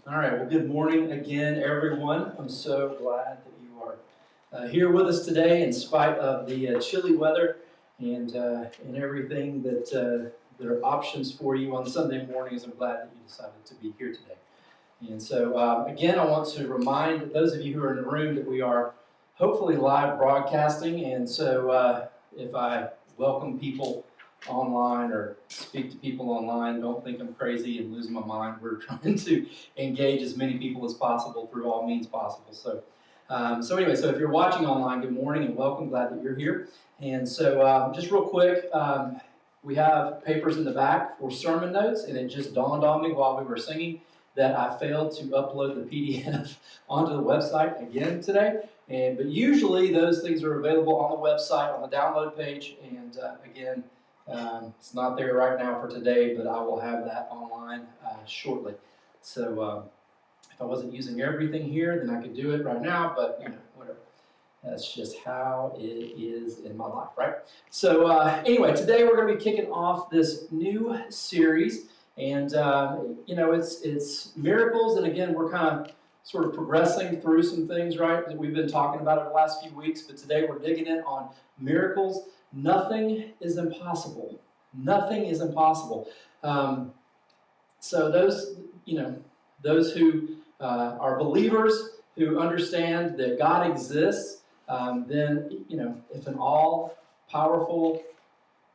All right, well, good morning again, everyone. I'm so glad that you are here with us today in spite of the chilly weather and everything that are options for you on Sunday mornings. I'm glad that you decided to be here today. And so, again, I want to remind those of you who are in the room that we are hopefully live broadcasting. And so if I welcome people online or speak to people online, don't think I'm crazy and losing my mind. We're trying to engage as many people as possible through all means possible. So anyway, so if you're watching online, good morning and welcome. Glad that you're here. And so just real quick, we have papers in the back for sermon notes, and it just dawned on me while we were singing that I failed to upload the PDF onto the website again today. But usually those things are available on the website on the download page. And again, it's not there right now for today, but I will have that online shortly. So if I wasn't using everything here, then I could do it right now, but whatever. That's just how it is in my life, right? So anyway, today we're going to be kicking off this new series, and it's miracles, and again, we're kind of sort of progressing through some things, right, that we've been talking about over the last few weeks, but today we're digging in on miracles. Nothing is impossible. Nothing is impossible. So those who are believers, who understand that God exists, then, if an all-powerful,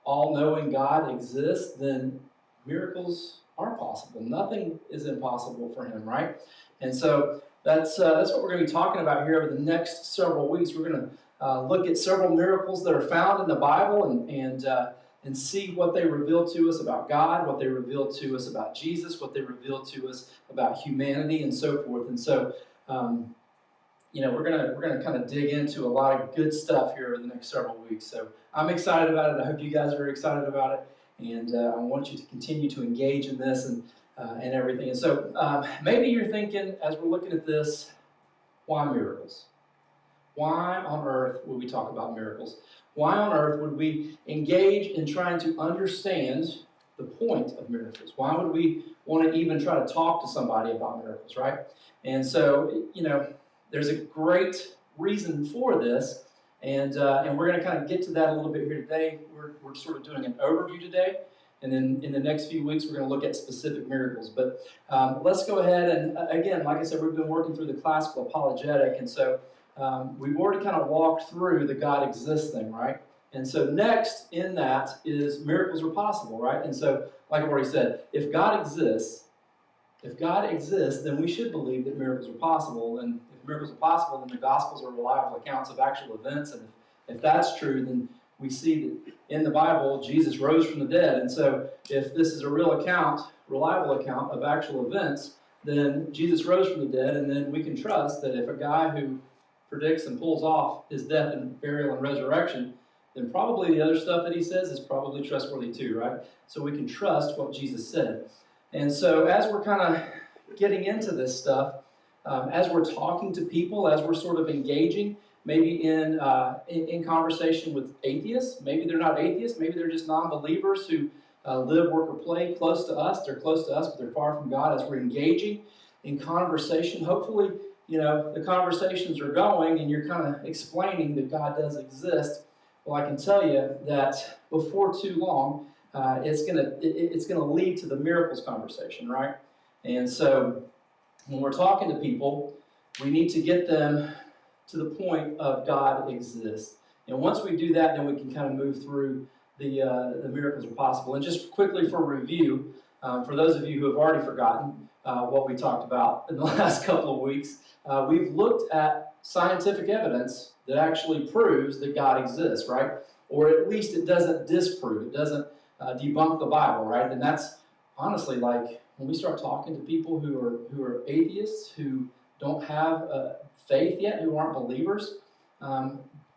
all-knowing God exists, then miracles are possible. Nothing is impossible for him, right? And so that's what we're going to be talking about here over the next several weeks. We're going to look at several miracles that are found in the Bible and see what they reveal to us about God, what they reveal to us about Jesus, what they reveal to us about humanity, and so forth. And so, we're gonna kind of dig into a lot of good stuff here over the next several weeks. So I'm excited about it. I hope you guys are excited about it, and I want you to continue to engage in this and everything. And so maybe you're thinking, as we're looking at this, why miracles? Why on earth would we talk about miracles? Why on earth would we engage in trying to understand the point of miracles? Why would we want to even try to talk to somebody about miracles, right? And so, there's a great reason for this, and we're going to kind of get to that a little bit here today. We're sort of doing an overview today, and then in the next few weeks we're going to look at specific miracles. But let's go ahead and, again, like I said, we've been working through the classical apologetic, and so we've already kind of walked through the God exists thing, right? And so next in that is miracles are possible, right? And so, like I've already said, if God exists, then we should believe that miracles are possible. And if miracles are possible, then the Gospels are reliable accounts of actual events. And if that's true, then we see that in the Bible, Jesus rose from the dead. And so if this is a real account, reliable account of actual events, then Jesus rose from the dead, and then we can trust that if a guy who predicts and pulls off his death and burial and resurrection, then probably the other stuff that he says is probably trustworthy too, right? So we can trust what Jesus said. And so as we're kind of getting into this stuff, as we're talking to people, as we're sort of engaging, maybe in conversation with atheists, maybe they're not atheists, maybe they're just non-believers who live, work, or play close to us. They're close to us, but they're far from God. As we're engaging in conversation, hopefully, the conversations are going and you're kind of explaining that God does exist. Well, I can tell you that before too long, it's gonna lead to the miracles conversation, right? And so when we're talking to people, we need to get them to the point of God exists. And once we do that, then we can kind of move through the miracles are possible. And just quickly for review, for those of you who have already forgotten what we talked about in the last couple of weeks, we've looked at scientific evidence that actually proves that God exists, right? Or at least it doesn't disprove, it doesn't debunk the Bible, right? And that's honestly like when we start talking to people who are atheists, who don't have faith yet, who aren't believers,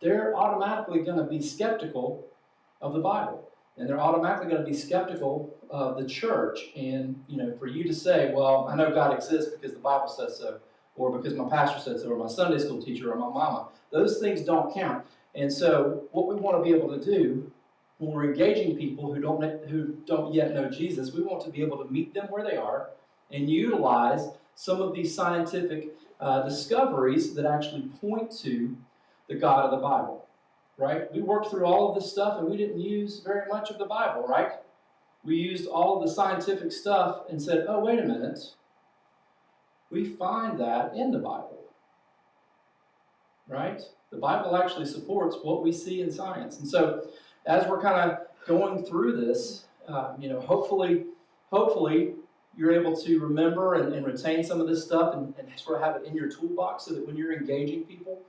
they're automatically going to be skeptical of the Bible. And they're automatically going to be skeptical of the church. And, for you to say, well, I know God exists because the Bible says so, or because my pastor said so, or my Sunday school teacher, or my mama, those things don't count. And so what we want to be able to do when we're engaging people who don't yet know Jesus, we want to be able to meet them where they are and utilize some of these scientific discoveries that actually point to the God of the Bible, right? We worked through all of this stuff and we didn't use very much of the Bible, right? We used all of the scientific stuff and said, oh, wait a minute. We find that in the Bible, right? The Bible actually supports what we see in science. And so as we're kind of going through this, hopefully you're able to remember and retain some of this stuff and sort of have it in your toolbox so that when you're engaging people,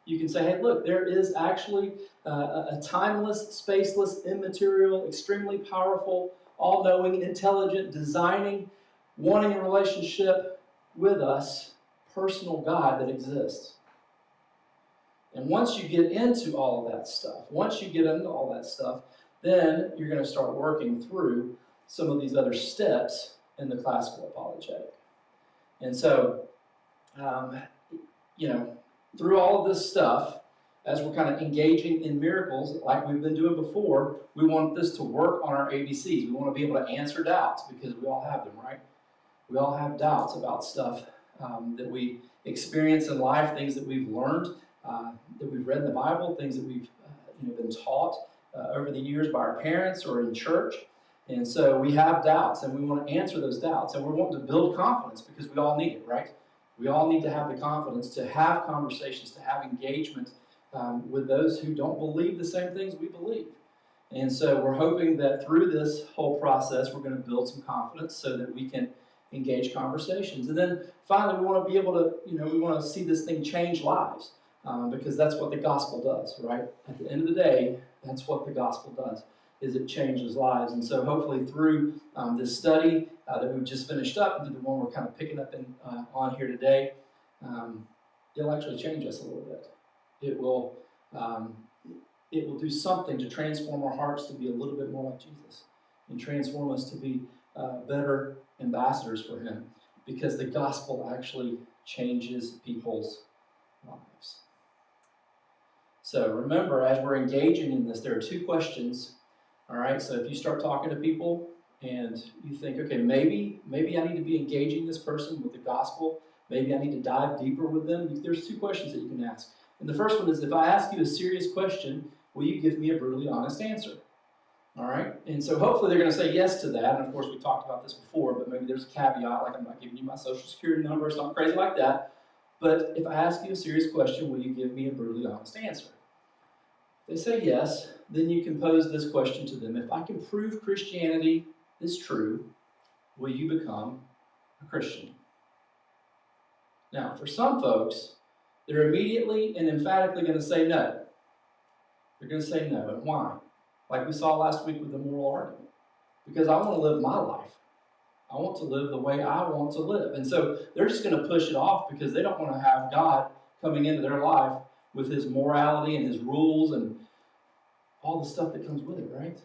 you can say, hey, look, there is actually a timeless, spaceless, immaterial, extremely powerful, all-knowing, intelligent, designing, wanting a relationship with us, personal God that exists. And once you get into all of that stuff, then you're going to start working through some of these other steps in the classical apologetic. And so, through all of this stuff, as we're kind of engaging in miracles like we've been doing before, we want this to work on our ABCs. We want to be able to answer doubts because we all have them, right? We all have doubts about stuff that we experience in life, things that we've learned, that we've read in the Bible, things that we've been taught over the years by our parents or in church. And so we have doubts, and we want to answer those doubts. And we're wanting to build confidence because we all need it, right? We all need to have the confidence to have conversations, to have engagement with those who don't believe the same things we believe. And so we're hoping that through this whole process, we're going to build some confidence so that we can engage conversations. And then finally, we want to be able to, we want to see this thing change lives because that's what the gospel does, right? At the end of the day, that's what the gospel does, is it changes lives. And so hopefully through this study that we've just finished up, and the one we're kind of picking up on here today, it'll actually change us a little bit. It will do something to transform our hearts to be a little bit more like Jesus and transform us to be better ambassadors for him because the gospel actually changes people's lives. So remember, as we're engaging in this, there are two questions. All right, so if you start talking to people and you think, okay, maybe I need to be engaging this person with the gospel, maybe I need to dive deeper with them, there's two questions that you can ask. And the first one is, if I ask you a serious question, will you give me a brutally honest answer? All right, and so hopefully they're going to say yes to that. And of course, we talked about this before, but maybe there's a caveat, like I'm not giving you my social security number, something crazy like that. But if I ask you a serious question, will you give me a brutally honest answer? If they say yes, then you can pose this question to them. If I can prove Christianity is true, will you become a Christian? Now, for some folks, they're immediately and emphatically going to say no. They're going to say no, and why? Like we saw last week with the moral argument. Because I want to live my life. I want to live the way I want to live. And so they're just going to push it off because they don't want to have God coming into their life with his morality and his rules and all the stuff that comes with it, right?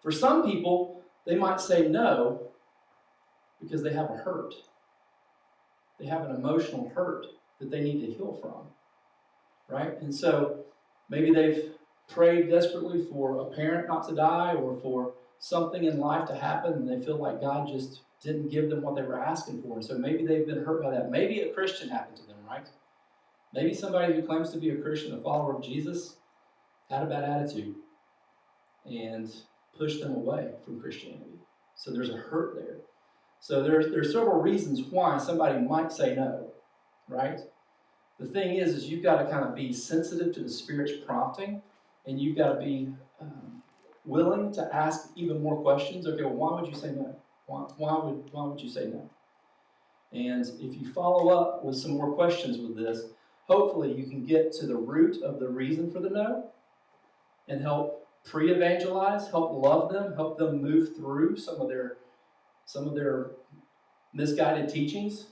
For some people, they might say no because they have a hurt. They have an emotional hurt that they need to heal from, right? And so maybe they've prayed desperately for a parent not to die or for something in life to happen, and they feel like God just didn't give them what they were asking for. And so maybe they've been hurt by that. Maybe a Christian happened to them, right? Maybe somebody who claims to be a Christian, a follower of Jesus, had a bad attitude and pushed them away from Christianity. So there's a hurt there. So there's several reasons why somebody might say no, right? The thing is you've got to kind of be sensitive to the Spirit's prompting, and you've got to be willing to ask even more questions. Okay, well, why would you say no? Why would you say no? And if you follow up with some more questions with this, hopefully you can get to the root of the reason for the no and help pre-evangelize, help love them, help them move through some of their misguided teachings,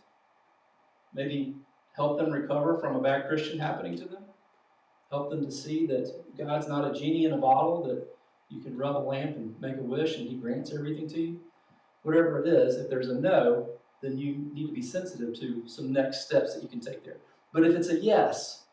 maybe help them recover from a bad Christian happening to them, help them to see that God's not a genie in a bottle, that you can rub a lamp and make a wish and he grants everything to you. Whatever it is, if there's a no, then you need to be sensitive to some next steps that you can take there. But if it's a yes,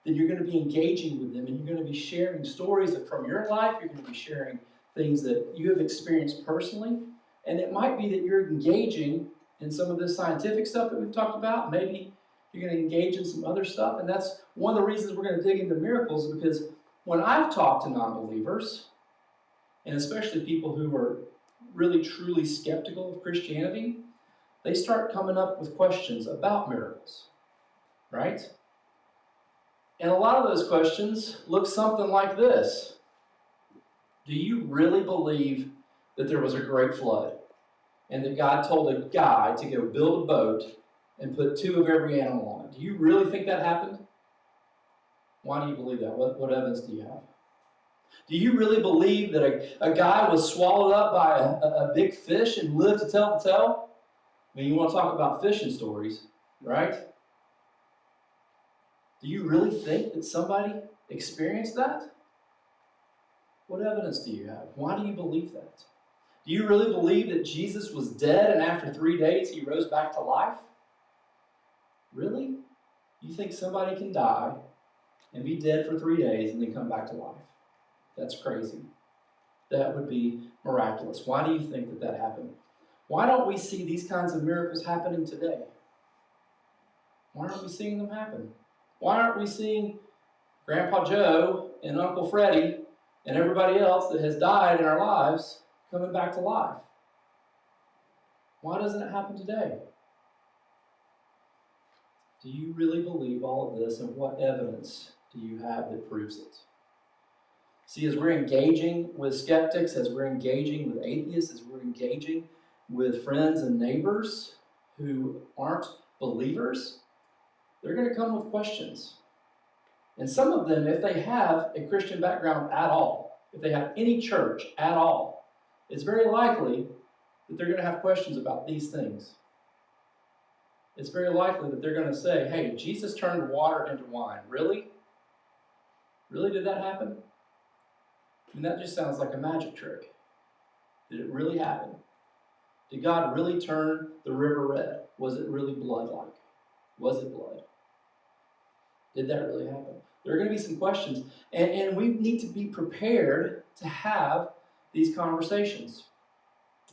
then you're going to be engaging with them and you're going to be sharing stories from your life. You're going to be sharing things that you have experienced personally. And it might be that you're engaging in some of this scientific stuff that we've talked about. Maybe you're going to engage in some other stuff. And that's one of the reasons we're going to dig into miracles, because when I've talked to non-believers, and especially people who are really truly skeptical of Christianity, they start coming up with questions about miracles, right? And a lot of those questions look something like this. Do you really believe that there was a great flood and that God told a guy to go build a boat and put 2 of every animal on it? Do you really think that happened? Why do you believe that? What evidence do you have? Do you really believe that a guy was swallowed up by a big fish and lived to tell the tale? I mean, you want to talk about fishing stories, right? Do you really think that somebody experienced that? What evidence do you have? Why do you believe that? Do you really believe that Jesus was dead and after 3 days he rose back to life? Really? You think somebody can die and be dead for 3 days and then come back to life? That's crazy. That would be miraculous. Why do you think that that happened? Why don't we see these kinds of miracles happening today? Why aren't we seeing them happen? Why aren't we seeing Grandpa Joe and Uncle Freddie and everybody else that has died in our lives coming back to life? Why doesn't it happen today? Do you really believe all of this, and what evidence do you have that proves it? See, as we're engaging with skeptics, as we're engaging with atheists, as we're engaging with friends and neighbors who aren't believers, they're going to come with questions. And some of them, if they have a Christian background at all, if they have any church at all, it's very likely that they're going to have questions about these things. It's very likely that they're going to say, hey, Jesus turned water into wine. Really? Really, did that happen? I mean, that just sounds like a magic trick. Did it really happen? Did God really turn the river red? Was it really blood-like? Was it blood? Did that really happen? There are going to be some questions, and we need to be prepared to have these conversations.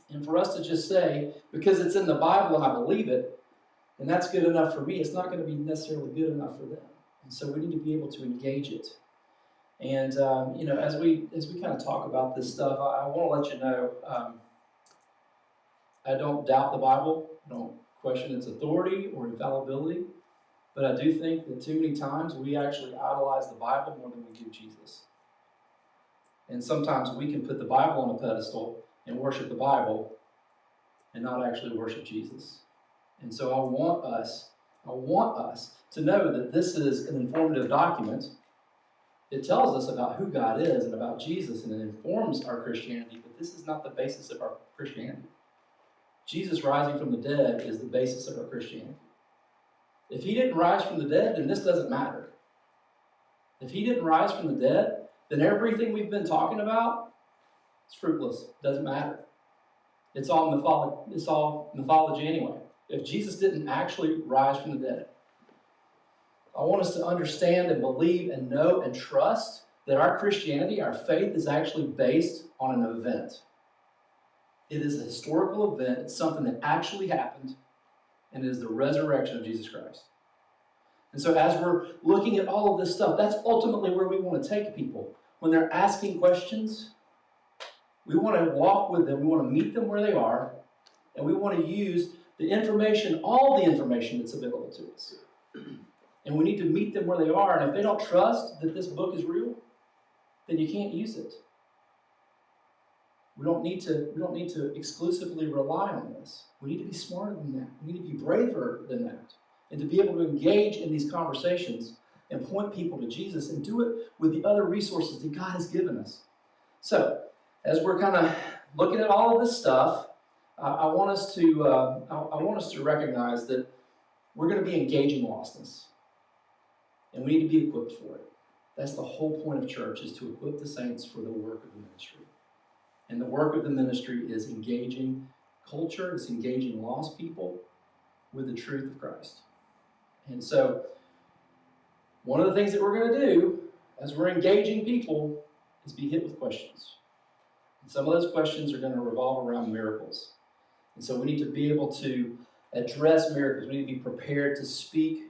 And for us to just say, because it's in the Bible and I believe it, and that's good enough for me, it's not going to be necessarily good enough for them. And so we need to be able to engage it. And as we kind of talk about this stuff, I want to let you know, I don't doubt the Bible. I don't question its authority or infallibility. But I do think that too many times we actually idolize the Bible more than we do Jesus. And sometimes we can put the Bible on a pedestal and worship the Bible and not actually worship Jesus. And so I want us to know that this is an informative document. It tells us about who God is and about Jesus, and it informs our Christianity, but this is not the basis of our Christianity. Jesus rising from the dead is the basis of our Christianity. If he didn't rise from the dead, then this doesn't matter. If he didn't rise from the dead, then everything we've been talking about is fruitless. Doesn't matter. It's all mythology anyway. If Jesus didn't actually rise from the dead, I want us to understand and believe and know and trust that our Christianity, our faith, is actually based on an event. It is a historical event. It's something that actually happened, and it is the resurrection of Jesus Christ. And so as we're looking at all of this stuff, that's ultimately where we want to take people. When they're asking questions, we want to walk with them, we want to meet them where they are, and we want to use the information, all the information that's available to us. And we need to meet them where they are, and if they don't trust that this book is real, then you can't use it. We don't need to exclusively rely on this. We need to be smarter than that. We need to be braver than that. And to be able to engage in these conversations and point people to Jesus and do it with the other resources that God has given us. So, as we're kind of looking at all of this stuff, I want us to recognize that we're going to be engaging lostness. And we need to be equipped for it. That's the whole point of church, is to equip the saints for the work of the ministry. And the work of the ministry is engaging culture, it's engaging lost people with the truth of Christ. And so, one of the things that we're going to do as we're engaging people is be hit with questions. And some of those questions are going to revolve around miracles. And so we need to be able to address miracles. We need to be prepared to speak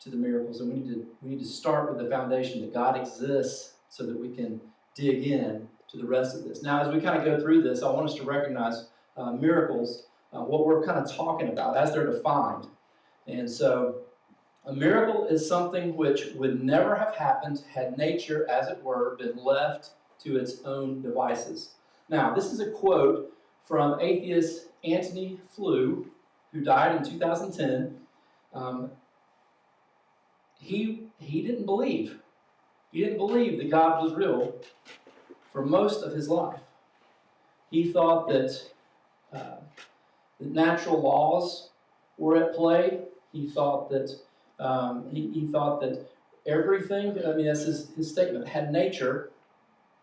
to the miracles. And we need to start with the foundation that God exists so that we can dig in to the rest of this. Now, as we kind of go through this, I want us to recognize miracles, what we're kind of talking about as they're defined. And so a miracle is something which would never have happened had nature, as it were, been left to its own devices. Now, this is a quote from atheist Antony Flew, who died in 2010. He didn't believe. He didn't believe that God was real for most of his life. He thought that the natural laws were at play. He thought that he thought that everything, I mean, that's his statement, had nature,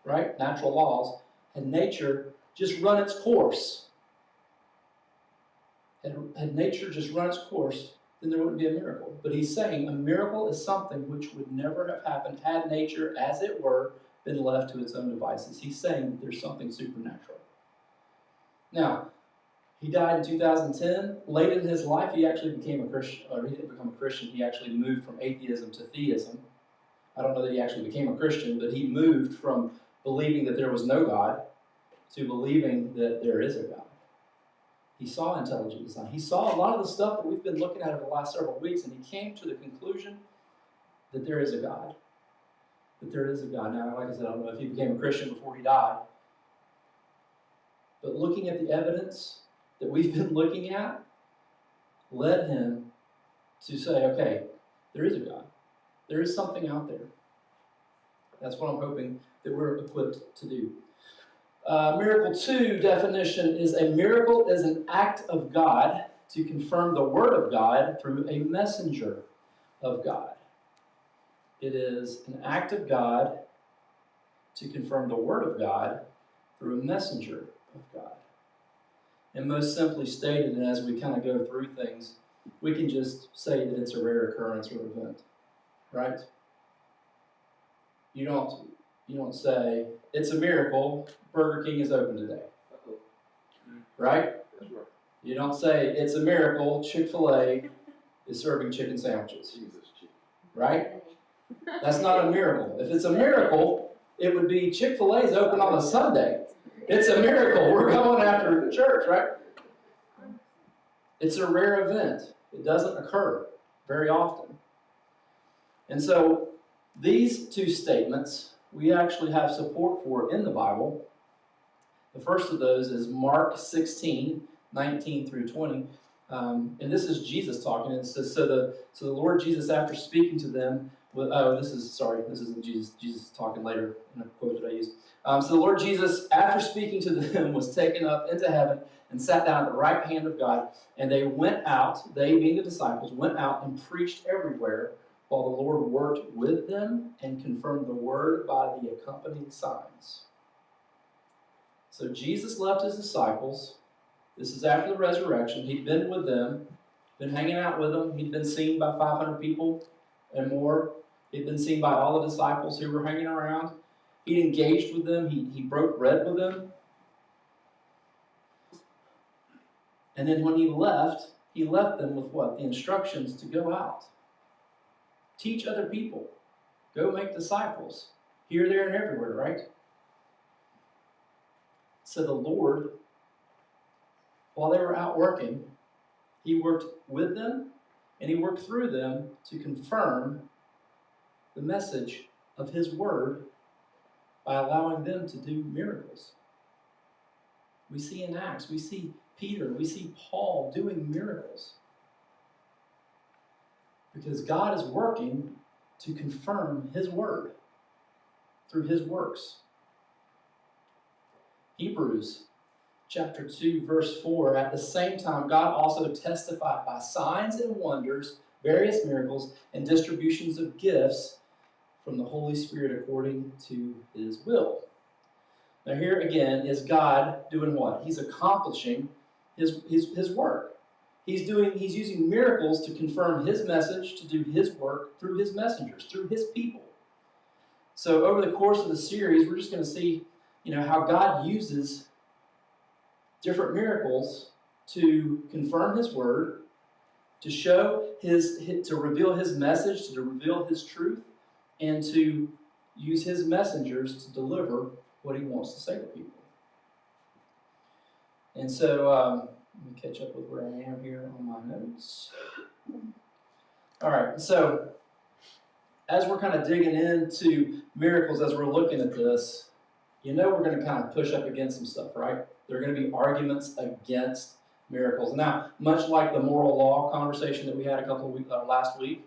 right? Natural laws, had nature just run its course. Had nature just run its course, then there wouldn't be a miracle. But he's saying a miracle is something which would never have happened had nature, as it were, been left to its own devices. He's saying that there's something supernatural. Now, he died in 2010. Late in his life, he actually became a Christian, or he didn't become a Christian, he actually moved from atheism to theism. I don't know that he actually became a Christian, but he moved from believing that there was no God to believing that there is a God. He saw intelligent design. He saw a lot of the stuff that we've been looking at over the last several weeks, and he came to the conclusion that there is a God. That there is a God. Now, like I said, I don't know if he became a Christian before he died, but looking at the evidence that we've been looking at led him to say, okay, there is a God. There is something out there. That's what I'm hoping that we're equipped to do. Miracle 2 definition is a miracle is an act of God to confirm the word of God through a messenger of God. It is an act of God to confirm the word of God through a messenger of God. And most simply stated, and as we kind of go through things, we can just say that it's a rare occurrence or event, right? You don't say, it's a miracle, Burger King is open today. Right? You don't say, it's a miracle, Chick-fil-A is serving chicken sandwiches. Right? That's not a miracle. If it's a miracle, it would be Chick-fil-A is open on a Sunday. It's a miracle. We're going after church, right? It's a rare event. It doesn't occur very often. And so these two statements we actually have support for in the Bible. The first of those is Mark 16, 19 through 20. And this is Jesus talking. And it says, so the Lord Jesus, after speaking to them, this isn't Jesus. Jesus is talking later in a quote that I used. So the Lord Jesus, after speaking to them, was taken up into heaven and sat down at the right hand of God. And they went out, they being the disciples, went out and preached everywhere, while the Lord worked with them and confirmed the word by the accompanying signs. So Jesus left his disciples. This is after the resurrection. He'd been with them, been hanging out with them. He'd been seen by 500 people and more. He'd been seen by all the disciples who were hanging around. He engaged with them. He broke bread with them. And then when he left them with what? The instructions to go out Teach other people. Go make disciples. Here, there, and everywhere, right? So the Lord, while they were out working, he worked with them and he worked through them to confirm the message of his word by allowing them to do miracles. We see in Acts, we see Peter, we see Paul doing miracles. Because God is working to confirm his word through his works. Hebrews chapter 2, verse 4, at the same time, God also testified by signs and wonders, various miracles, and distributions of gifts from the Holy Spirit according to his will. Now here again is God doing what? He's accomplishing his work. He's using miracles to confirm his message, to do his work through his messengers, through his people. So over the course of the series, we're just going to see, how God uses different miracles to confirm his word, to show to reveal his message, to reveal his truth, and to use his messengers to deliver what he wants to say to people. And so, let me catch up with where I am here on my notes. All right, so as we're kind of digging into miracles, as we're looking at this, we're going to kind of push up against some stuff, right? There are going to be arguments against miracles. Now, much like the moral law conversation that we had last week,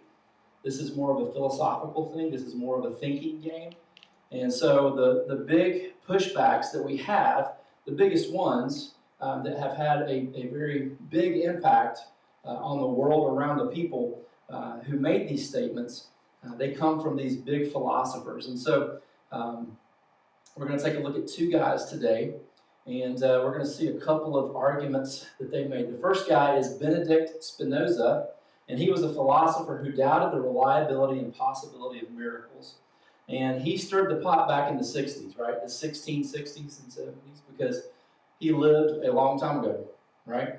this is more of a philosophical thing. This is more of a thinking game. And so the big pushbacks that we have, the biggest ones that have had a very big impact on the world around the people who made these statements, they come from these big philosophers. And so we're going to take a look at two guys today, and we're going to see a couple of arguments that they made. The first guy is Benedict Spinoza, and he was a philosopher who doubted the reliability and possibility of miracles. And he stirred the pot back in the 60s, right? The 1660s and 70s, because he lived a long time ago, right?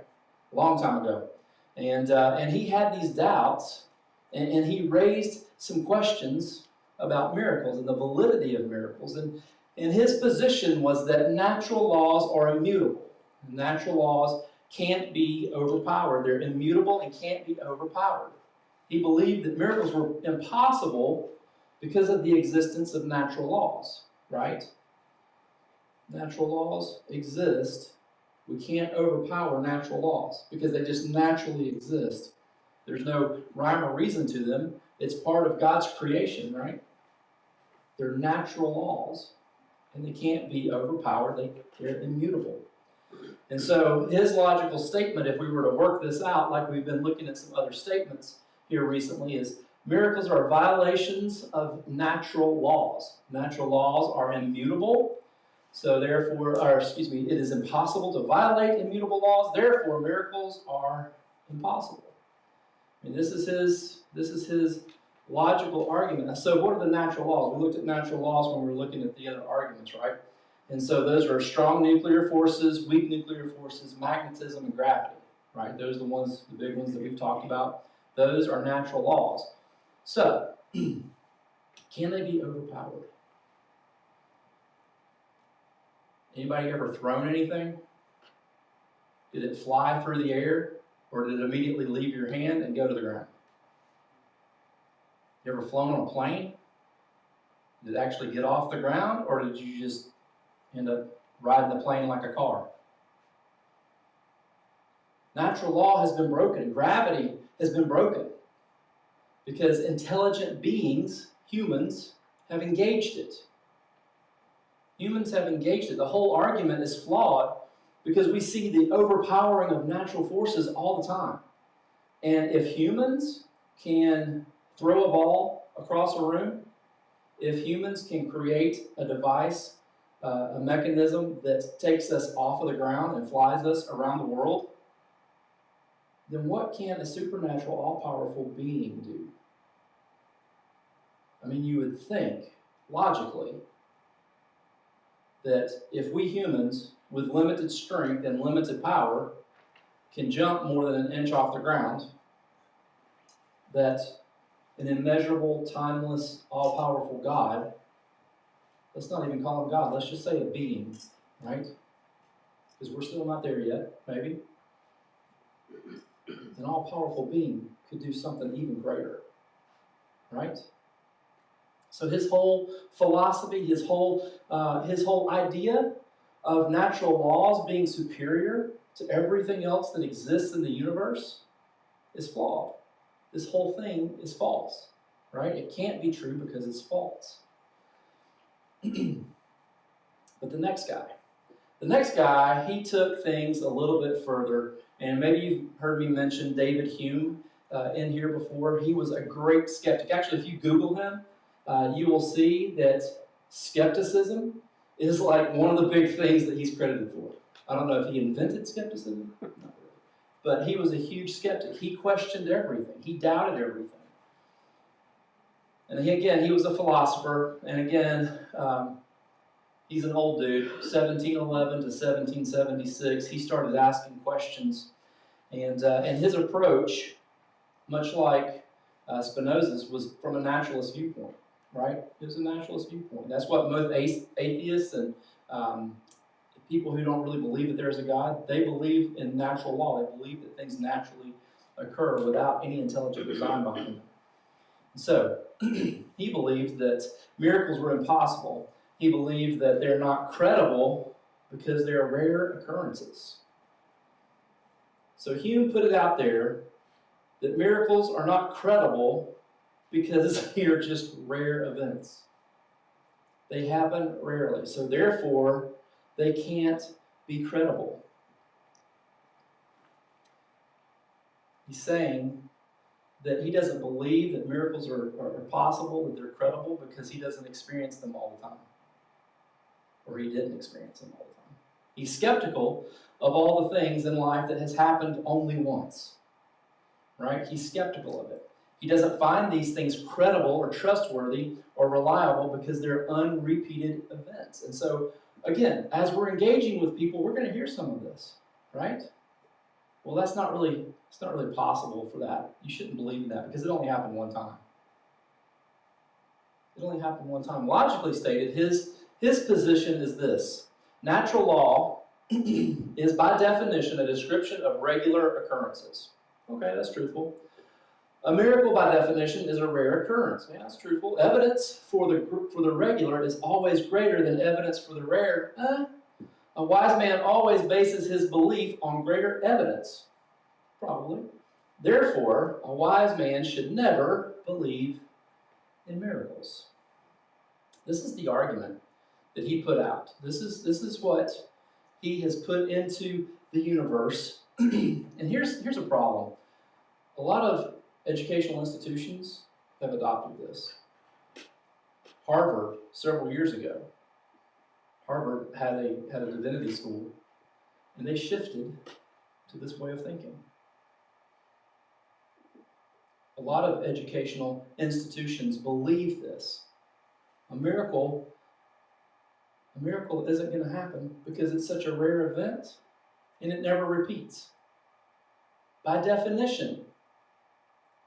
A long time ago. And he had these doubts, and he raised some questions about miracles and the validity of miracles. And his position was that natural laws are immutable. Natural laws can't be overpowered. They're immutable and can't be overpowered. He believed that miracles were impossible because of the existence of natural laws, right? Natural laws exist. We can't overpower natural laws because they just naturally exist. There's no rhyme or reason to them. It's part of God's creation, right? They're natural laws, and they can't be overpowered. They're immutable. And so his logical statement, if we were to work this out, like we've been looking at some other statements here recently, is miracles are violations of natural laws. Natural laws are immutable, so therefore, it is impossible to violate immutable laws, therefore miracles are impossible. I mean, this is his logical argument. So what are the natural laws? We looked at natural laws when we were looking at the other arguments, right? And so those are strong nuclear forces, weak nuclear forces, magnetism, and gravity, right? Those are the big ones that we've talked about. Those are natural laws. So, can they be overpowered? Anybody ever thrown anything? Did it fly through the air, or did it immediately leave your hand and go to the ground? You ever flown on a plane? Did it actually get off the ground, or did you just end up riding the plane like a car? Natural law has been broken. Gravity has been broken because intelligent beings, humans, have engaged it. Humans have engaged it. The whole argument is flawed because we see the overpowering of natural forces all the time. And if humans can throw a ball across a room, if humans can create a device, a mechanism that takes us off of the ground and flies us around the world, then what can a supernatural, all-powerful being do? I mean, you would think, logically, that if we humans, with limited strength and limited power, can jump more than an inch off the ground, that an immeasurable, timeless, all-powerful God. Let's not even call him God. Let's just say a being, right? Because we're still not there yet, maybe. An all-powerful being could do something even greater, right? So his whole philosophy, his whole idea of natural laws being superior to everything else that exists in the universe is flawed. This whole thing is false, right? It can't be true because it's false. But the next guy, he took things a little bit further, and maybe you've heard me mention David Hume in here before. He was a great skeptic. Actually, if you Google him, you will see that skepticism is like one of the big things that he's credited for. I don't know if he invented skepticism, not really. But he was a huge skeptic. He questioned everything. He doubted everything. And he was a philosopher, and again, he's an old dude, 1711 to 1776. He started asking questions, and his approach, much like Spinoza's, was from a naturalist viewpoint, right? It was a naturalist viewpoint. That's what most atheists and people who don't really believe that there's a God, they believe in natural law. They believe that things naturally occur without any intelligent design behind them. So he believed that miracles were impossible. He believed that they're not credible because they're rare occurrences. So Hume put it out there that miracles are not credible because they're just rare events. They happen rarely. So therefore, they can't be credible. He's saying that he doesn't believe that miracles are possible, that they're credible, because he doesn't experience them all the time. Or he didn't experience them all the time. He's skeptical of all the things in life that has happened only once. Right? He's skeptical of it. He doesn't find these things credible or trustworthy or reliable because they're unrepeated events. And so, again, as we're engaging with people, we're going to hear some of this, right? Well, it's not really possible for that. You shouldn't believe in that because it only happened one time. It only happened one time. Logically stated, his position is this: natural law is by definition a description of regular occurrences. Okay, that's truthful. A miracle, by definition, is a rare occurrence. Yeah, that's truthful. Evidence for the regular is always greater than evidence for the rare. A wise man always bases his belief on greater evidence. Probably. Therefore, a wise man should never believe in miracles. This is the argument that he put out. This is what he has put into the universe. And here's a problem. A lot of educational institutions have adopted this. Harvard, several years ago, Harvard had a divinity school, and they shifted to this way of thinking. A lot of educational institutions believe this. A miracle isn't going to happen because it's such a rare event, and it never repeats. By definition,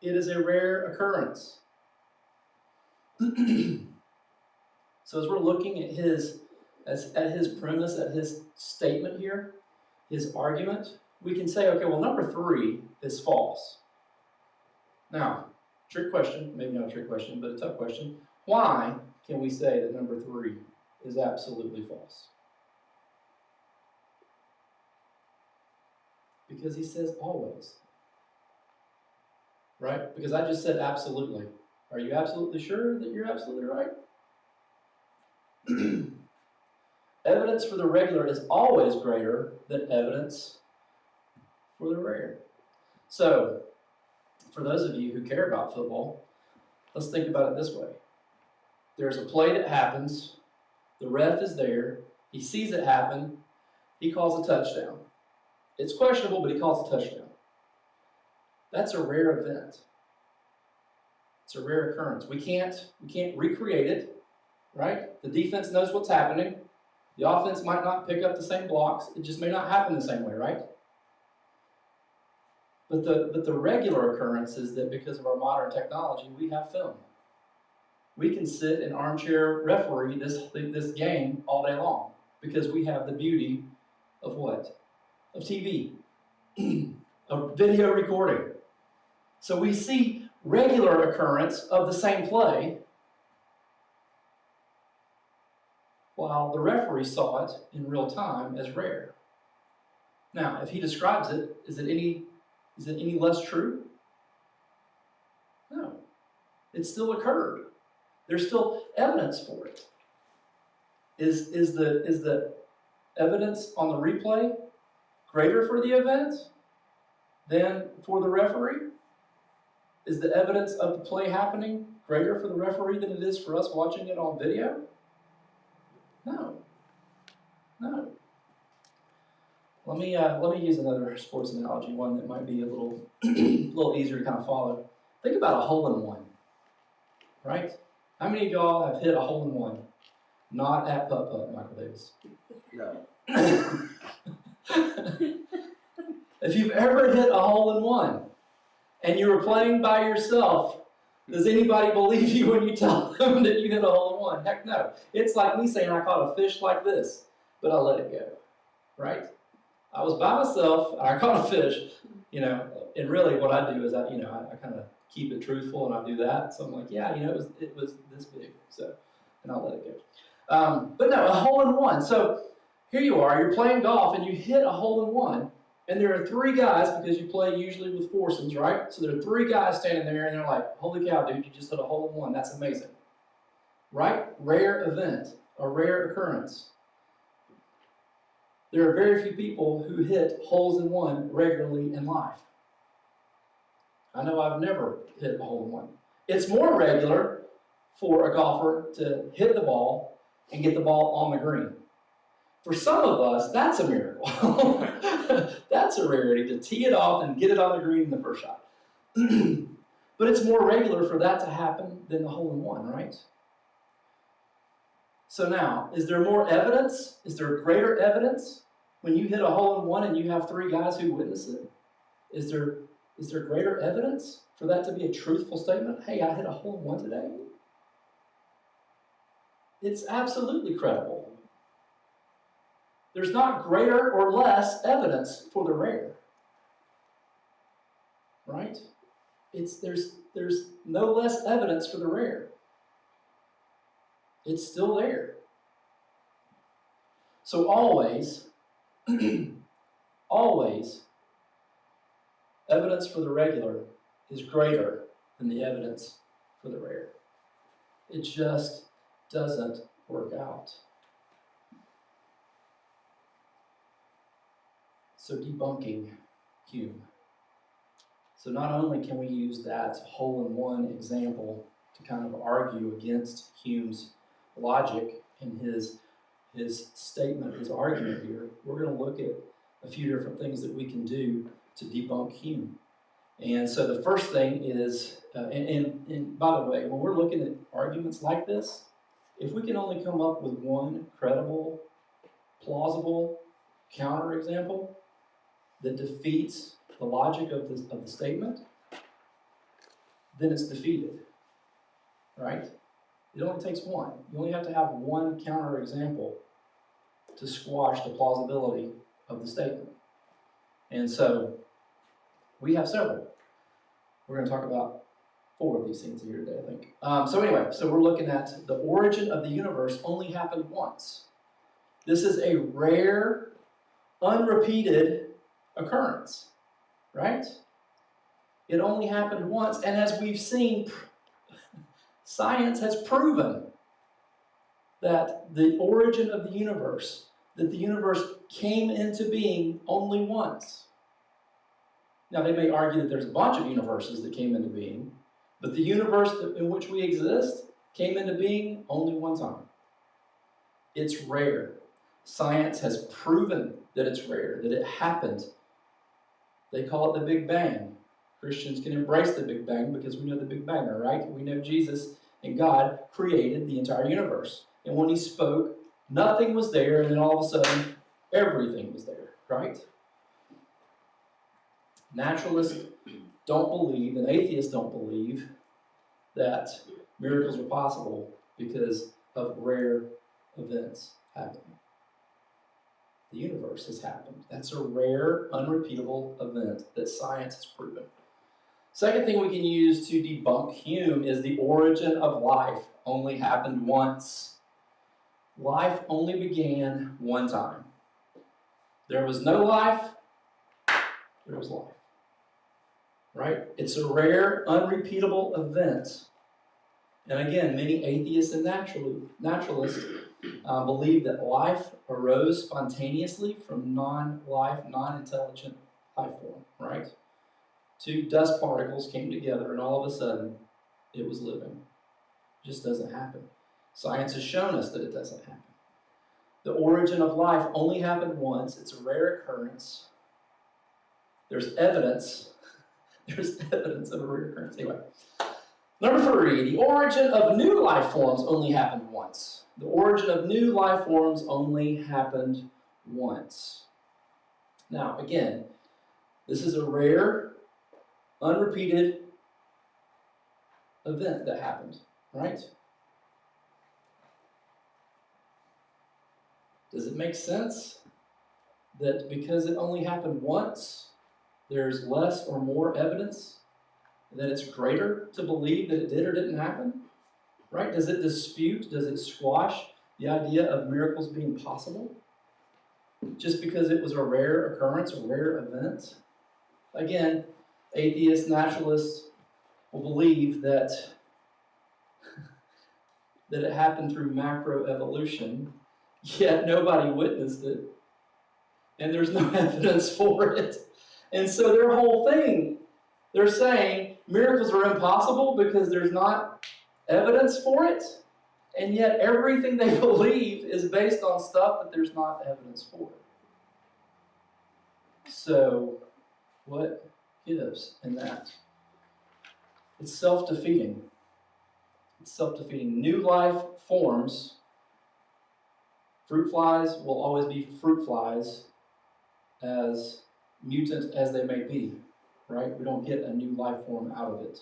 it is a rare occurrence. So as we're looking at his premise, at his statement here, his argument, we can say, okay, well, number 3 is false. Now, trick question, maybe not a trick question, but a tough question. Why can we say that number 3 is absolutely false? Because he says always. Right? Because I just said absolutely. Are you absolutely sure that you're absolutely right? Evidence for the regular is always greater than evidence for the rare. So, for those of you who care about football, let's think about it this way. There's a play that happens, the ref is there, he sees it happen, he calls a touchdown. It's questionable, but he calls a touchdown. That's a rare event. It's a rare occurrence. We can't recreate it, right? The defense knows what's happening. The offense might not pick up the same blocks. It just may not happen the same way, right? But the regular occurrence is that because of our modern technology, we have film. We can sit and armchair referee this game all day long because we have the beauty of what? Of TV, of video recording. So we see regular occurrence of the same play, while the referee saw it in real time as rare. Now, if he describes it, is it any less true? No. It still occurred. There's still evidence for it. Is the evidence on the replay greater for the event than for the referee? Is the evidence of the play happening greater for the referee than it is for us watching it on video? No. No. Let me use another sports analogy, one that might be a little little easier to kind of follow. Think about a hole-in-one, right? How many of y'all have hit a hole-in-one? Not at putt-putt, Michael Davis. No. If you've ever hit a hole-in-one and you were playing by yourself, does anybody believe you when you tell them that you hit a hole-in-one? Heck no. It's like me saying I caught a fish like this, but I let it go, right? I was by myself, and I caught a fish, and really what I do is I kind of keep it truthful, and I do that. So I'm like, yeah, it was this big, so, and I'll let it go. But no, a hole-in-one. So here you are, you're playing golf, and you hit a hole-in-one, and there are three guys, because you play usually with foursomes, right? So there are three guys standing there, and they're like, holy cow, dude, you just hit a hole-in-one. That's amazing, right? Rare event, a rare occurrence. There are very few people who hit holes-in-one regularly in life. I know I've never hit a hole-in-one. It's more regular for a golfer to hit the ball and get the ball on the green. For some of us, that's a miracle. That's a rarity, to tee it off and get it on the green in the first shot. But it's more regular for that to happen than the hole-in-one, right? So now, is there more evidence? Is there greater evidence when you hit a hole-in-one and you have three guys who witness it? Is there greater evidence for that to be a truthful statement? Hey, I hit a hole-in-one today. It's absolutely credible. There's not greater or less evidence for the rare, right? There's no less evidence for the rare. It's still there. So always, always, evidence for the regular is greater than the evidence for the rare. It just doesn't work out. So debunking Hume. So not only can we use that hole-in-one example to kind of argue against Hume's logic and his statement, his argument here, we're going to look at a few different things that we can do to debunk Hume. And so the first thing is, and by the way, when we're looking at arguments like this, if we can only come up with one credible, plausible counterexample that defeats the logic of the statement, then it's defeated, right? It only takes one. You only have to have one counterexample to squash the plausibility of the statement. And so we have several. We're going to talk about 4 of these things here today, I think. So anyway, so we're looking at the origin of the universe only happened once. This is a rare, unrepeated occurrence, right? It only happened once, and as we've seen, science has proven that the origin of the universe, that the universe came into being only once. Now, they may argue that there's a bunch of universes that came into being, but the universe in which we exist came into being only one time. It's rare. Science has proven that it's rare, that it happened. They call it the Big Bang. Christians can embrace the Big Bang because we know the Big Banger, right? We know Jesus and God created the entire universe. And when he spoke, nothing was there, and then all of a sudden, everything was there, right? Naturalists don't believe, and atheists don't believe, that miracles are possible because of rare events happening. The universe has happened. That's a rare, unrepeatable event that science has proven. Second thing we can use to debunk Hume is the origin of life only happened once. Life only began one time. There was no life, there was life. Right? It's a rare, unrepeatable event. And again, many atheists and naturalists believe that life arose spontaneously from non-life, non-intelligent life form, right? Two dust particles came together and all of a sudden it was living. It just doesn't happen. Science has shown us that it doesn't happen. The origin of life only happened once. It's a rare occurrence. There's evidence. There's evidence of a rare occurrence. Anyway. Number 3, the origin of new life forms only happened once. The origin of new life forms only happened once. Now, again, this is a rare, unrepeated event that happened, right? Does it make sense that because it only happened once, there's less or more evidence that it's greater to believe that it did or didn't happen? Right? Does it dispute, does it squash the idea of miracles being possible? Just because it was a rare occurrence, a rare event? Again, atheists, naturalists will believe that, that it happened through macroevolution, yet nobody witnessed it, and there's no evidence for it. And so their whole thing, they're saying miracles are impossible because there's not evidence for it, and yet everything they believe is based on stuff that there's not evidence for. So, what gives in that? It's self-defeating. It's self-defeating. New life forms, fruit flies will always be fruit flies, as mutant as they may be. Right? We don't get a new life form out of it.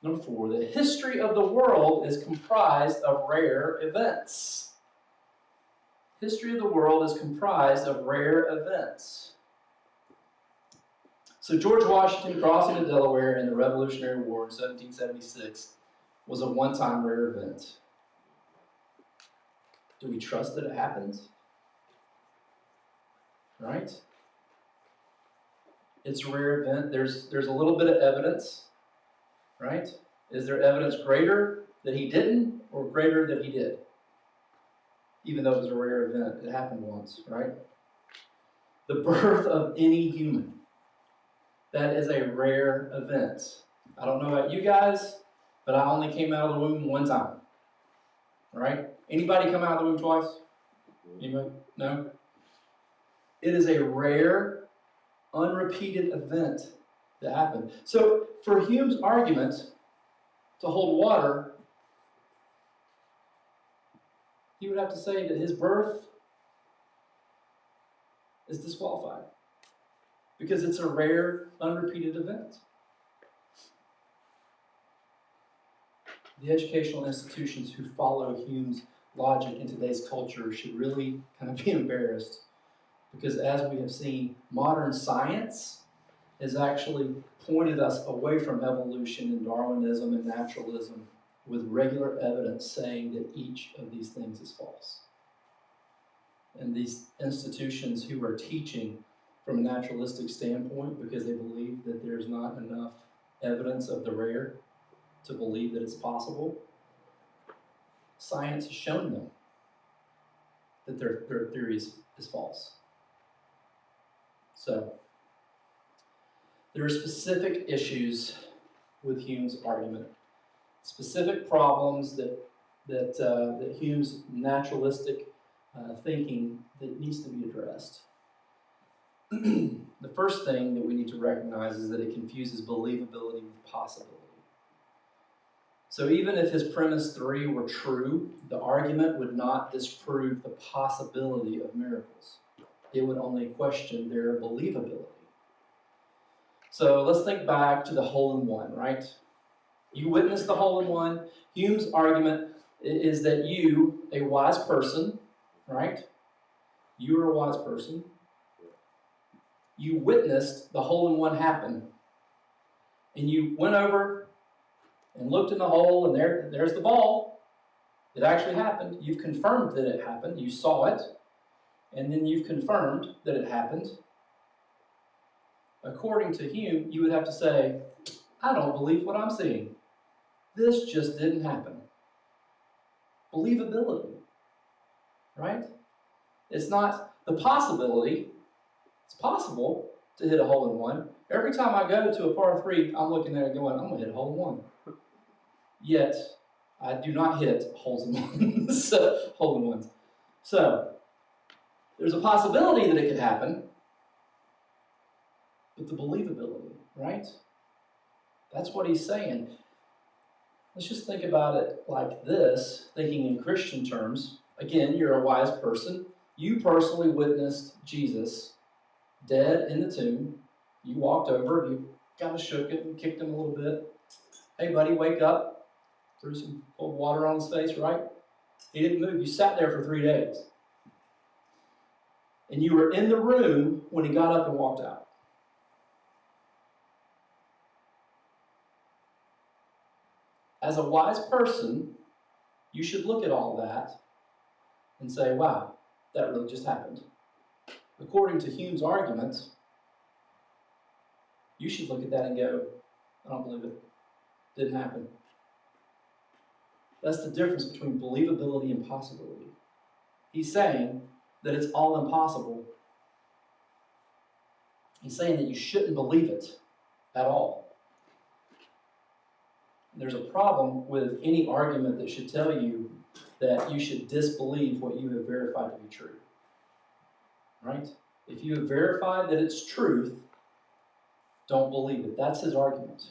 Number 4, the history of the world is comprised of rare events. History of the world is comprised of rare events. So George Washington crossing the Delaware in the Revolutionary War in 1776 was a one-time rare event. Do we trust that it happened? Right? It's a rare event. There's a little bit of evidence, right? Is there evidence greater that he didn't or greater that he did? Even though it was a rare event, it happened once, right? The birth of any human. That is a rare event. I don't know about you guys, but I only came out of the womb one time, right? Anybody come out of the womb twice? Anybody? No? It is a rare, unrepeated event that happened. So for Hume's argument to hold water, he would have to say that his birth is disqualified because it's a rare, unrepeated event. The educational institutions who follow Hume's logic in today's culture should really kind of be embarrassed, because as we have seen, modern science has actually pointed us away from evolution and Darwinism and naturalism with regular evidence saying that each of these things is false. And these institutions who are teaching from a naturalistic standpoint because they believe that there's not enough evidence of the rare to believe that it's possible, science has shown them that their theory is false. So, there are specific issues with Hume's argument, specific problems that Hume's naturalistic thinking that needs to be addressed. The first thing that we need to recognize is that it confuses believability with possibility. So even if his premise 3 were true, the argument would not disprove the possibility of miracles. It would only question their believability. So let's think back to the hole-in-one, right? You witnessed the hole-in-one. Hume's argument is that you, a wise person, right? You are a wise person. You witnessed the hole-in-one happen. And you went over and looked in the hole, and there's the ball. It actually happened. You've confirmed that it happened. You saw it. And then you've confirmed that it happened. According to Hume, you would have to say, I don't believe what I'm seeing. This just didn't happen. Believability, right? It's not the possibility. It's possible to hit a hole-in-one. Every time I go to a par 3, I'm looking at it going, I'm going to hit a hole-in-one. Yet, I do not hit hole-in-ones. Hole-in-ones. So, there's a possibility that it could happen, but the believability, right? That's what he's saying. Let's just think about it like this, thinking in Christian terms. Again, you're a wise person. You personally witnessed Jesus dead in the tomb. You walked over, you kind of shook it and kicked him a little bit. Hey, buddy, wake up. Threw some cold water on his face, right? He didn't move. You sat there for 3 days. And you were in the room when he got up and walked out. As a wise person, you should look at all that and say, wow, that really just happened. According to Hume's argument, you should look at that and go, I don't believe it. Didn't happen. That's the difference between believability and possibility. He's saying that it's all impossible. He's saying that you shouldn't believe it at all. There's a problem with any argument that should tell you that you should disbelieve what you have verified to be true. Right? If you have verified that it's truth, don't believe it. That's his argument.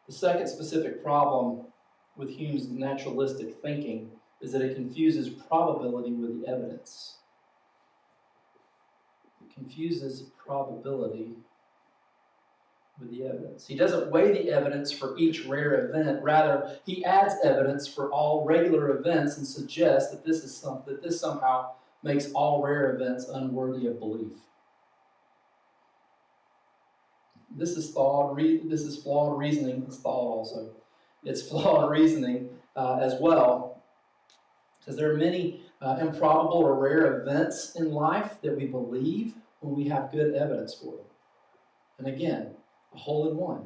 The second specific problem with Hume's naturalistic thinking is that it confuses probability with the evidence. It confuses probability with the evidence. He doesn't weigh the evidence for each rare event. Rather, he adds evidence for all regular events and suggests that this somehow makes all rare events unworthy of belief. This is flawed reasoning. It's flawed also. It's flawed reasoning as well, because there are many improbable or rare events in life that we believe when we have good evidence for them. And again, a hole-in-one.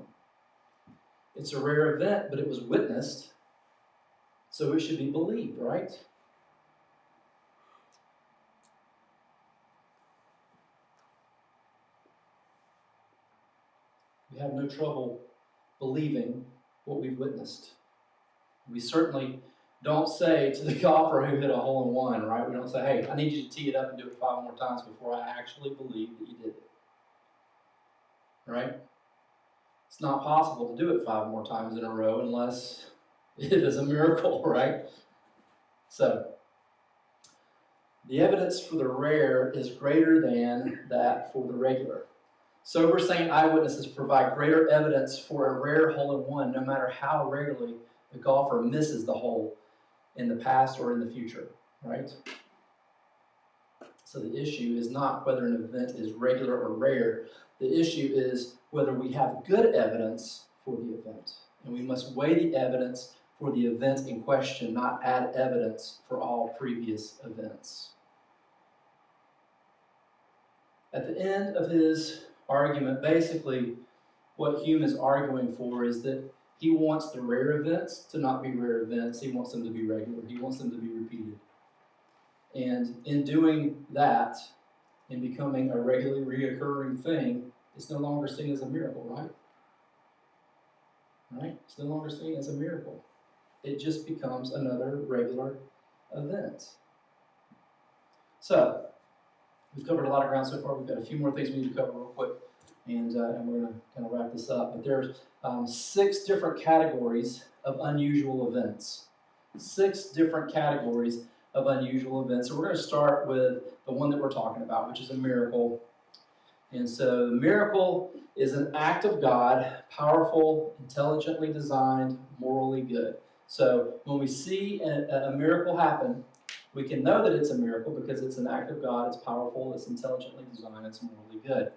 It's a rare event, but it was witnessed, so it should be believed, right? We have no trouble believing what we've witnessed. We certainly don't say to the golfer who hit a hole-in-one, right? We don't say, hey, I need you to tee it up and do it 5 more times before I actually believe that you did it. Right? It's not possible to do it 5 more times in a row unless it is a miracle, right? So, the evidence for the rare is greater than that for the regular. Sober saint eyewitnesses provide greater evidence for a rare hole-in-one, no matter how regularly the golfer misses the hole in the past or in the future, right? So the issue is not whether an event is regular or rare. The issue is whether we have good evidence for the event. And we must weigh the evidence for the event in question, not add evidence for all previous events. At the end of his argument, basically what Hume is arguing for is that he wants the rare events to not be rare events. He wants them to be regular. He wants them to be repeated. And in doing that, in becoming a regularly reoccurring thing, it's no longer seen as a miracle, right? Right? It's no longer seen as a miracle. It just becomes another regular event. So, we've covered a lot of ground so far. We've got a few more things we need to cover real quick, and we're going to kind of wrap this up. But there's 6 different categories of unusual events. 6 different categories of unusual events. So we're going to start with the one that we're talking about, which is a miracle. And so the miracle is an act of God, powerful, intelligently designed, morally good. So when we see a miracle happen, we can know that it's a miracle because it's an act of God, it's powerful, it's intelligently designed, it's morally good.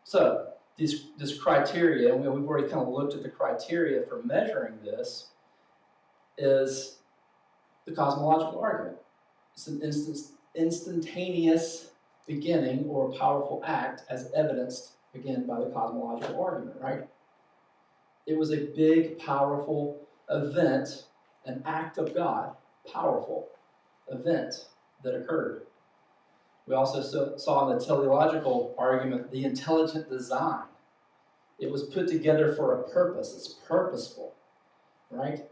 So this criteria, and we've already kind of looked at the criteria for measuring this, is the cosmological argument. It's an instantaneous beginning or a powerful act as evidenced, again, by the cosmological argument, right? It was a big, powerful event, an act of God, powerful event that occurred. We also saw in the teleological argument the intelligent design. It was put together for a purpose. It's purposeful, right?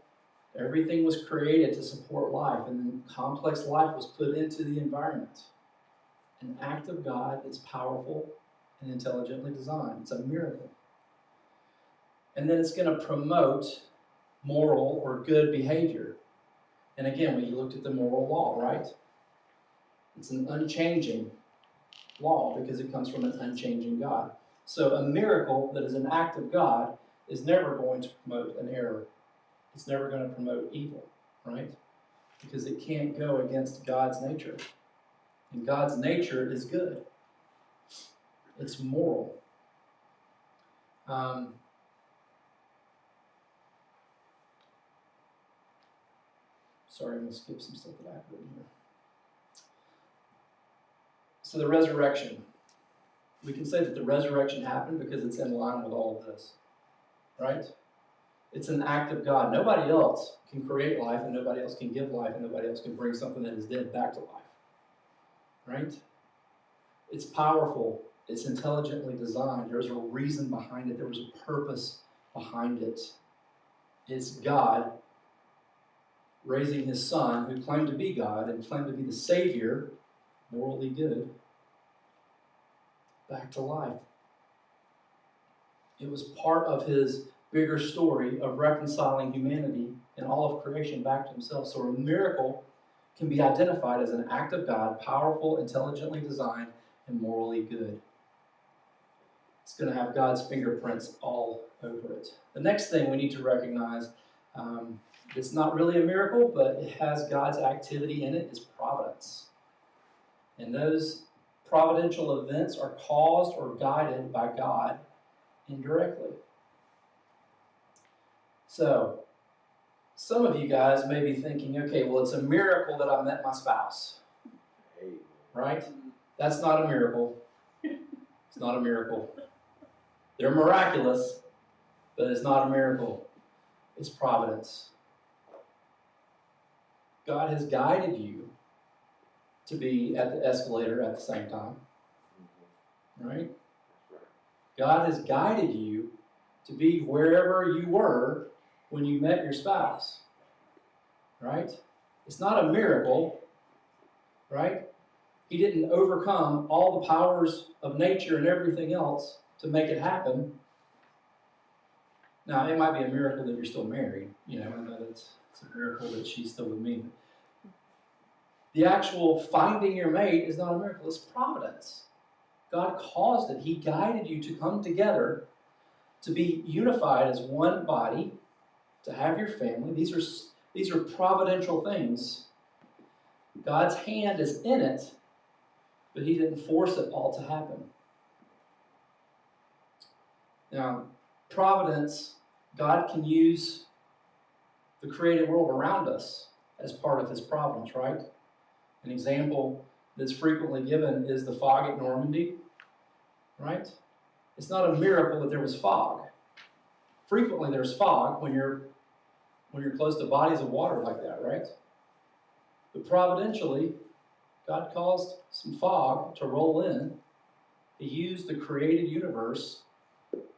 Everything was created to support life, and then complex life was put into the environment. An act of God that's powerful and intelligently designed. It's a miracle. And then it's going to promote moral or good behavior. And again, we looked at the moral law, right? It's an unchanging law because it comes from an unchanging God. So a miracle that is an act of God is never going to promote an error. It's never going to promote evil, right? Because it can't go against God's nature. And God's nature is good. It's moral. Sorry, I'm going to skip some stuff that I've written here. So the resurrection. We can say that the resurrection happened because it's in line with all of this, right? It's an act of God. Nobody else can create life, and nobody else can give life, and nobody else can bring something that is dead back to life, right? It's powerful. It's intelligently designed. There's a reason behind it. There was a purpose behind it. It's God raising his son, who claimed to be God and claimed to be the Savior, morally good, back to life. It was part of his bigger story of reconciling humanity and all of creation back to himself. So a miracle can be identified as an act of God, powerful, intelligently designed, and morally good. It's going to have God's fingerprints all over it. The next thing we need to recognize, it's not really a miracle, but it has God's activity in it, is providence. And those providential events are caused or guided by God indirectly. So, some of you guys may be thinking, okay, well, it's a miracle that I met my spouse. Right? That's not a miracle. It's not a miracle. They're miraculous, but it's not a miracle. It's providence. God has guided you to be at the escalator at the same time. Right? God has guided you to be wherever you were when you met your spouse. Right? It's not a miracle. Right? He didn't overcome all the powers of nature and everything else to make it happen. Now, it might be a miracle that you're still married. You know, I know it's a miracle that she's still with me. The actual finding your mate is not a miracle. It's providence. God caused it. He guided you to come together, to be unified as one body, to have your family. These are providential things. God's hand is in it, but he didn't force it all to happen. Now, providence, God can use the created world around us as part of his providence, right? An example that's frequently given is the fog at Normandy, right? It's not a miracle that there was fog. Frequently there's fog when you're close to bodies of water like that, right? But providentially, God caused some fog to roll in. He used the created universe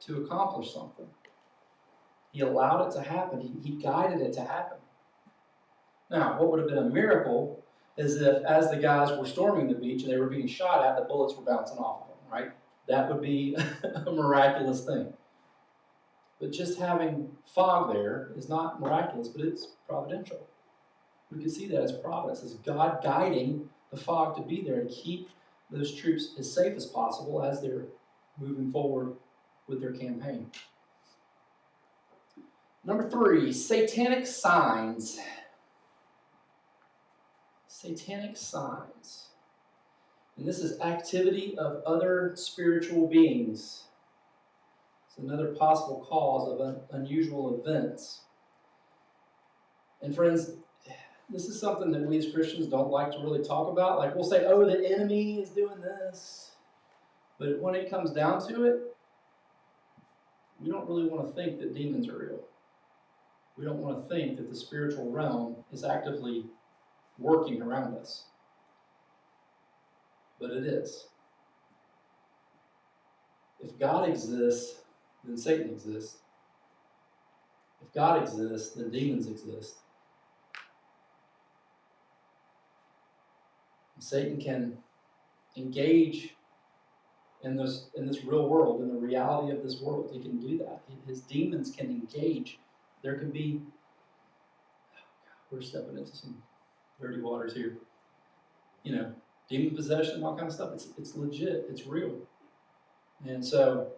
to accomplish something. He allowed it to happen. He guided it to happen. Now, what would have been a miracle is if, as the guys were storming the beach and they were being shot at, the bullets were bouncing off of them, right? That would be a miraculous thing. But just having fog there is not miraculous, but it's providential. We can see that as providence, as God guiding the fog to be there to keep those troops as safe as possible as they're moving forward with their campaign. Number 3, satanic signs. Satanic signs. And this is activity of other spiritual beings. It's another possible cause of unusual events. And friends, this is something that we as Christians don't like to really talk about. Like we'll say, oh, the enemy is doing this. But when it comes down to it, we don't really want to think that demons are real. We don't want to think that the spiritual realm is actively working around us. But it is. If God exists, then Satan exists. If God exists, then demons exist. And Satan can engage in this real world, in the reality of this world. He can do that. His demons can engage. There can be, we're stepping into some dirty waters here. You know, demon possession and all kind of stuff. It's legit. It's real. And so,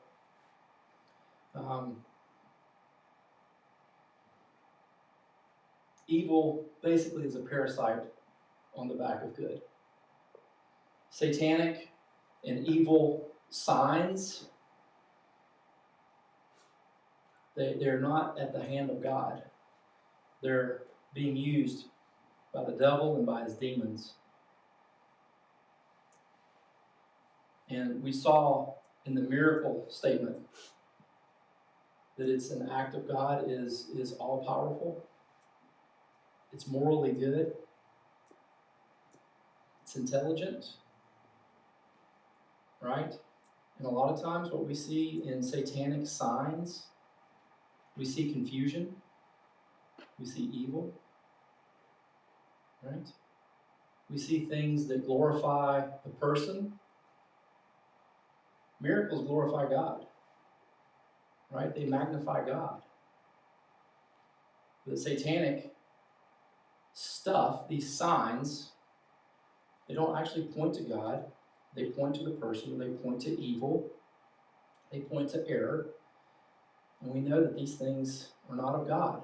evil basically is a parasite on the back of good. Satanic and evil signs, they're not at the hand of God. They're being used by the devil and by his demons. And we saw in the miracle statement that it's an act of God, is all-powerful. It's morally good. It's intelligent. Right? And a lot of times what we see in satanic signs, we see confusion. We see evil. Right? We see things that glorify the person. Miracles glorify God. Right? They magnify God. The satanic stuff, these signs, they don't actually point to God. They point to the person. They point to evil. They point to error. And we know that these things are not of God.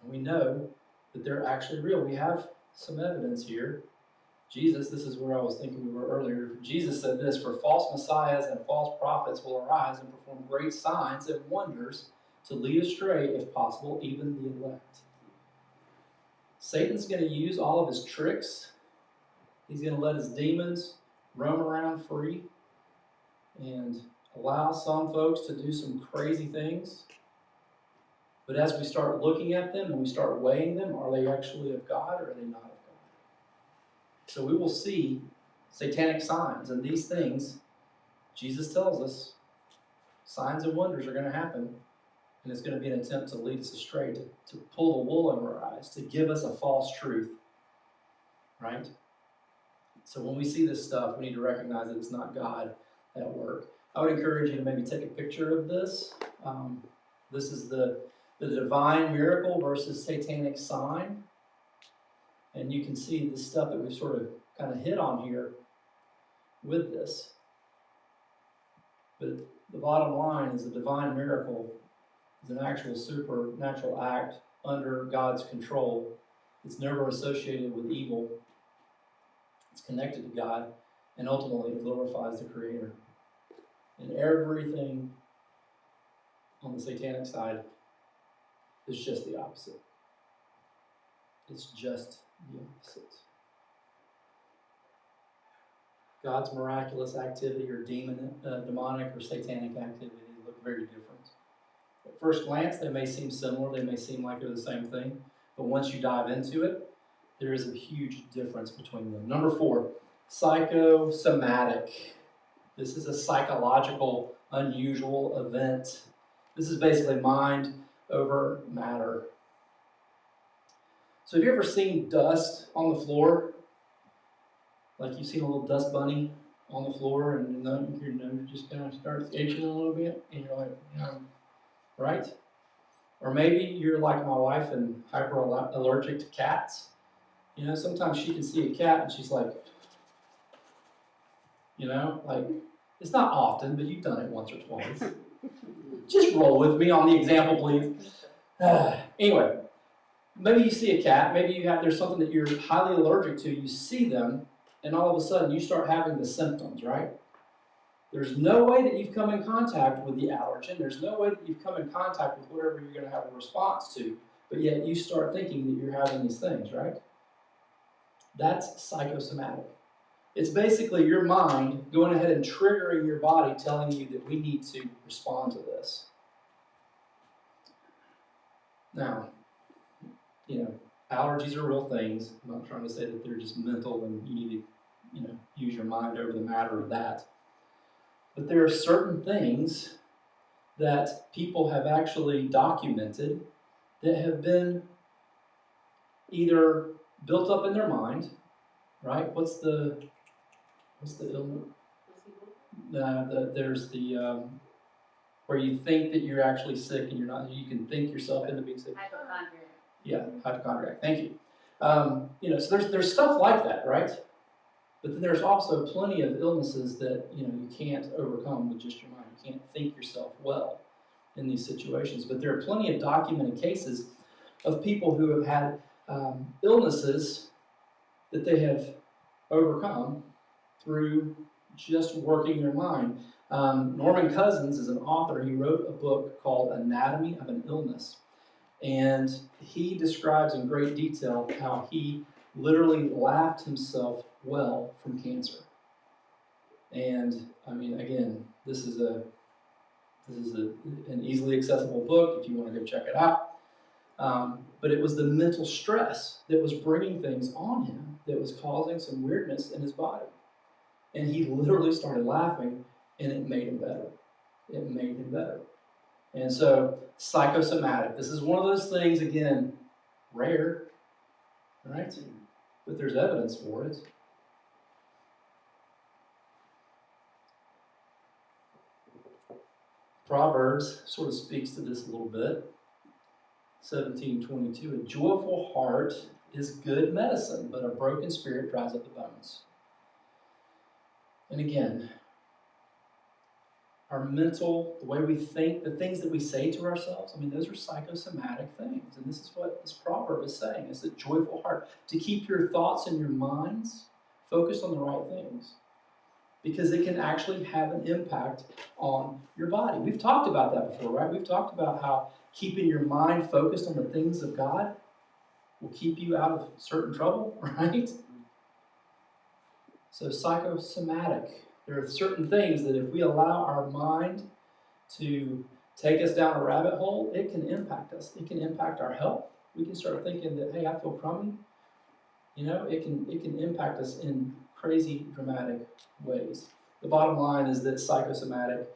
And we know that they're actually real. We have some evidence here. Jesus, this is where I was thinking we were earlier. Jesus said this, "For false messiahs and false prophets will arise and perform great signs and wonders to lead astray, if possible, even the elect." Satan's going to use all of his tricks. He's going to let his demons roam around free and allow some folks to do some crazy things. But as we start looking at them and we start weighing them, are they actually of God or are they not of God? So we will see satanic signs, and these things, Jesus tells us, signs and wonders are going to happen, and it's going to be an attempt to lead us astray, to pull the wool over our eyes, to give us a false truth, right? So when we see this stuff, we need to recognize that it's not God at work. I would encourage you to maybe take a picture of this. This is the divine miracle versus satanic sign. And you can see the stuff that we've sort of kind of hit on here with this. But the bottom line is the divine miracle is an actual supernatural act under God's control. It's never associated with evil. It's connected to God, and ultimately it glorifies the Creator. And everything on the satanic side is just the opposite. It's just the opposite. God's miraculous activity or demonic or satanic activity look very different. At first glance, they may seem similar. They may seem like they're the same thing. But once you dive into it, there is a huge difference between them. Number 4, psychosomatic. This is a psychological, unusual event. This is basically mind over matter. So have you ever seen dust on the floor? Like you've seen a little dust bunny on the floor and your nose just kind of starts itching a little bit and you're like, right? Or maybe you're like my wife and hyper allergic to cats. Sometimes she can see a cat and she's like, You know, like, it's not often, but you've done it once or twice. Just roll with me on the example, please. Anyway, maybe you see a cat, maybe there's something that you're highly allergic to, you see them, and all of a sudden you start having the symptoms, right? There's no way that you've come in contact with the allergen, there's no way that you've come in contact with whatever you're going to have a response to, but yet you start thinking that you're having these things, right? That's psychosomatic. It's basically your mind going ahead and triggering your body, telling you that we need to respond to this. Now, you know, allergies are real things. I'm not trying to say that they're just mental and you need to, you know, use your mind over the matter of that. But there are certain things that people have actually documented that have been either built up in their mind, right? What's the illness? There's the where you think that you're actually sick and you're not. You can think yourself into being sick. Hypochondriac. Yeah, hypochondriac. Thank you. You know, so there's stuff like that, right? But then there's also plenty of illnesses that you can't overcome with just your mind. You can't think yourself well in these situations. But there are plenty of documented cases of people who have had illnesses that they have overcome through just working their mind. Norman Cousins is an author. He wrote a book called Anatomy of an Illness. And he describes in great detail how he literally laughed himself well from cancer. And I mean, again, this is an easily accessible book if you want to go check it out. But it was the mental stress that was bringing things on him that was causing some weirdness in his body. And he literally started laughing, and it made him better. It made him better. And so, psychosomatic. This is one of those things, again, rare, right? But there's evidence for it. Proverbs sort of speaks to this a little bit. 17:22, a joyful heart is good medicine, but a broken spirit dries up the bones. And again, our mental, the way we think, the things that we say to ourselves, I mean, those are psychosomatic things. And this is what this proverb is saying. It's a joyful heart. To keep your thoughts and your minds focused on the right things. Because it can actually have an impact on your body. We've talked about that before, right? We've talked about how keeping your mind focused on the things of God will keep you out of certain trouble, right? So psychosomatic. There are certain things that if we allow our mind to take us down a rabbit hole, it can impact us. It can impact our health. We can start thinking that, hey, I feel crummy. It can impact us in crazy, dramatic ways. The bottom line is that psychosomatic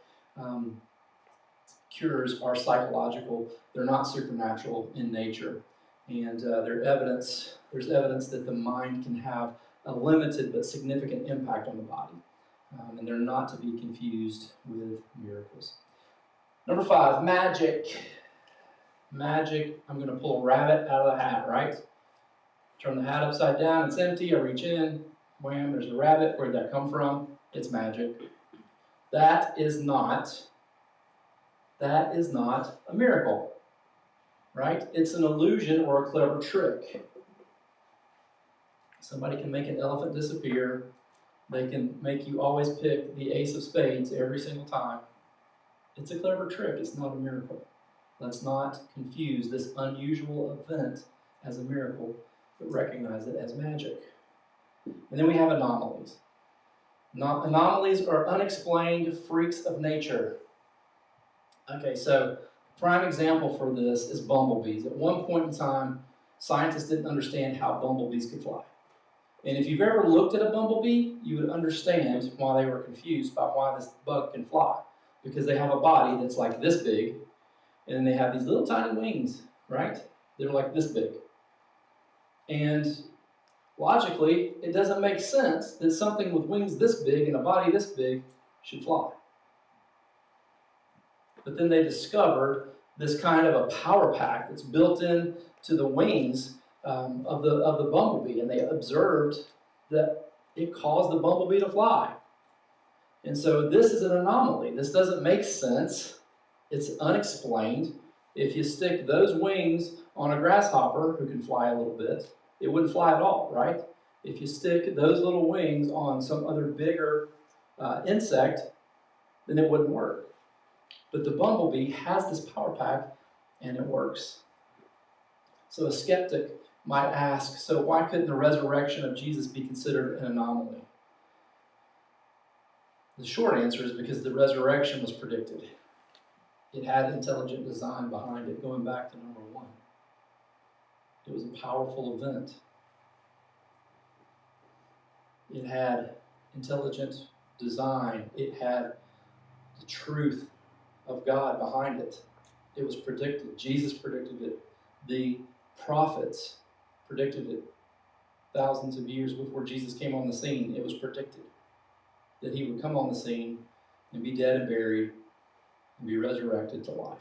cures are psychological. They're not supernatural in nature. And there's evidence that the mind can have a limited but significant impact on the body. And they're not to be confused with miracles. Number 5, magic. Magic, I'm going to pull a rabbit out of the hat, right? Turn the hat upside down, it's empty, I reach in, wham, there's a rabbit. Where'd that come from? It's magic. That is not a miracle, right? It's an illusion or a clever trick. Somebody can make an elephant disappear. They can make you always pick the ace of spades every single time. It's a clever trick. It's not a miracle. Let's not confuse this unusual event as a miracle, but recognize it as magic. And then we have anomalies. Anomalies are unexplained freaks of nature. Okay, so prime example for this is bumblebees. At one point in time, scientists didn't understand how bumblebees could fly. And if you've ever looked at a bumblebee, you would understand why they were confused by why this bug can fly. Because they have a body that's like this big, and then they have these little tiny wings, right? They're like this big. And logically, it doesn't make sense that something with wings this big and a body this big should fly. But then they discovered this kind of a power pack that's built in to the wings of the bumblebee, and they observed that it caused the bumblebee to fly. And so this is an anomaly. This doesn't make sense. It's unexplained. If you stick those wings on a grasshopper who can fly a little bit, it wouldn't fly at all, right? If you stick those little wings on some other bigger insect, then it wouldn't work. But the bumblebee has this power pack, and it works. So a skeptic might ask, so why couldn't the resurrection of Jesus be considered an anomaly? The short answer is because the resurrection was predicted. It had intelligent design behind it, going back to number 1. It was a powerful event. It had intelligent design. It had the truth of God behind it. It was predicted. Jesus predicted it. The prophets predicted it thousands of years before Jesus came on the scene. It was predicted that he would come on the scene and be dead and buried and be resurrected to life.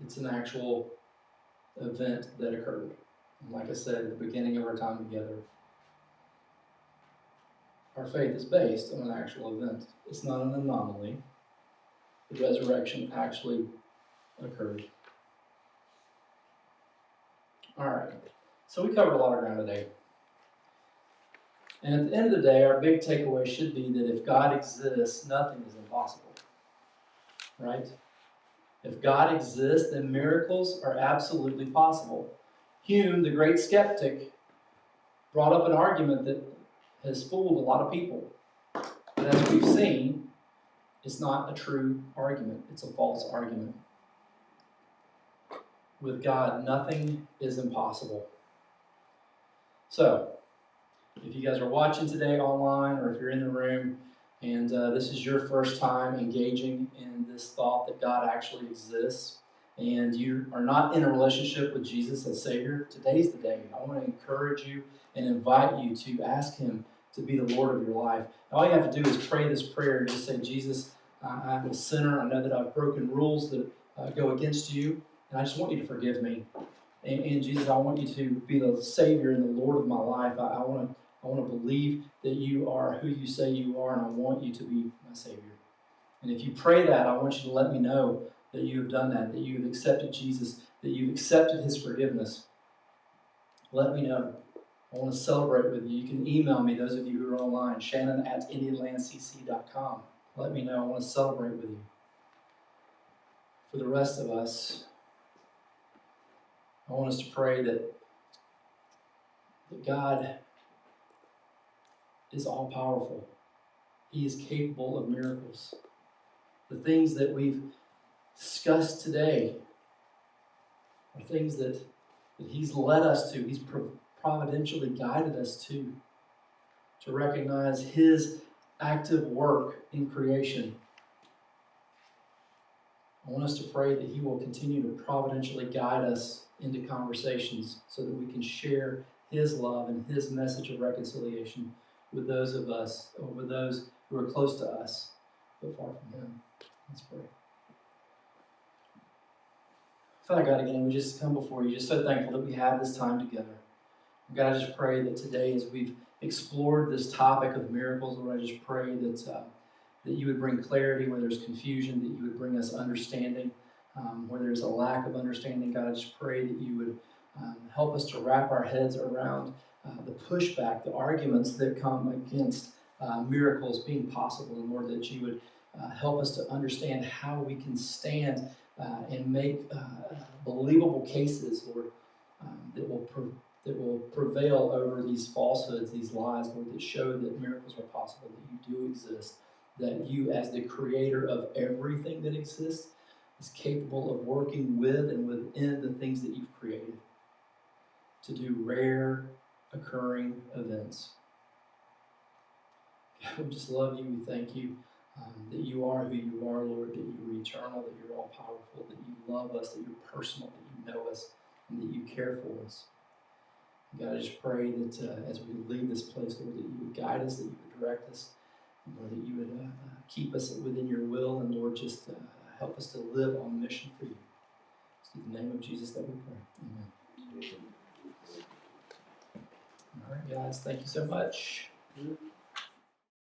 It's an actual event that occurred. And like I said at the beginning of our time together, our faith is based on an actual event. It's not an anomaly. The resurrection actually occurred. All right, so we covered a lot of ground today. And at the end of the day, our big takeaway should be that if God exists, nothing is impossible. Right? If God exists, then miracles are absolutely possible. Hume, the great skeptic, brought up an argument that has fooled a lot of people. But as we've seen, it's not a true argument. It's a false argument. With God, nothing is impossible. So, if you guys are watching today online, or if you're in the room, and this is your first time engaging in this thought that God actually exists, and you are not in a relationship with Jesus as Savior, today's the day. I want to encourage you and invite you to ask Him to be the Lord of your life. All you have to do is pray this prayer and just say, Jesus, I'm a sinner. I know that I've broken rules that go against you, and I just want you to forgive me. And Jesus, I want you to be the Savior and the Lord of my life. I want to believe that you are who you say you are, and I want you to be my Savior. And if you pray that, I want you to let me know that you have done that you've accepted Jesus, that you've accepted His forgiveness. Let me know. I want to celebrate with you. You can email me, those of you who are online, shannon@indianlandcc.com. Let me know. I want to celebrate with you. For the rest of us, I want us to pray that God is all-powerful. He is capable of miracles. The things that we've discussed today are things that He's led us to. He's providentially guided us to recognize His active work in creation. I want us to pray that He will continue to providentially guide us into conversations so that we can share His love and His message of reconciliation with those of us, or with those who are close to us, but far from Him. Let's pray. Father God, again, we just come before you, just so thankful that we have this time together. God, I just pray that today, as we've explored this topic of miracles, Lord, I just pray that you would bring clarity where there's confusion, that you would bring us understanding where there's a lack of understanding. God, I just pray that you would help us to wrap our heads around the pushback, the arguments that come against miracles being possible, and Lord, that you would help us to understand how we can stand and make believable cases, Lord, that will prevail over these falsehoods, these lies, Lord, that show that miracles are possible, that you do exist, that you, as the creator of everything that exists, is capable of working with and within the things that you've created to do rare occurring events. God, we just love you. We thank you that you are who you are, Lord, that you are eternal, that you're all powerful, that you love us, that you're personal, that you know us, and that you care for us. God, I just pray that as we leave this place, Lord, that you would guide us, that you would direct us, and Lord, that you would keep us within your will, and Lord, just help us to live on mission for you. It's in the name of Jesus that we pray. Amen. All right. right, guys, thank you so much.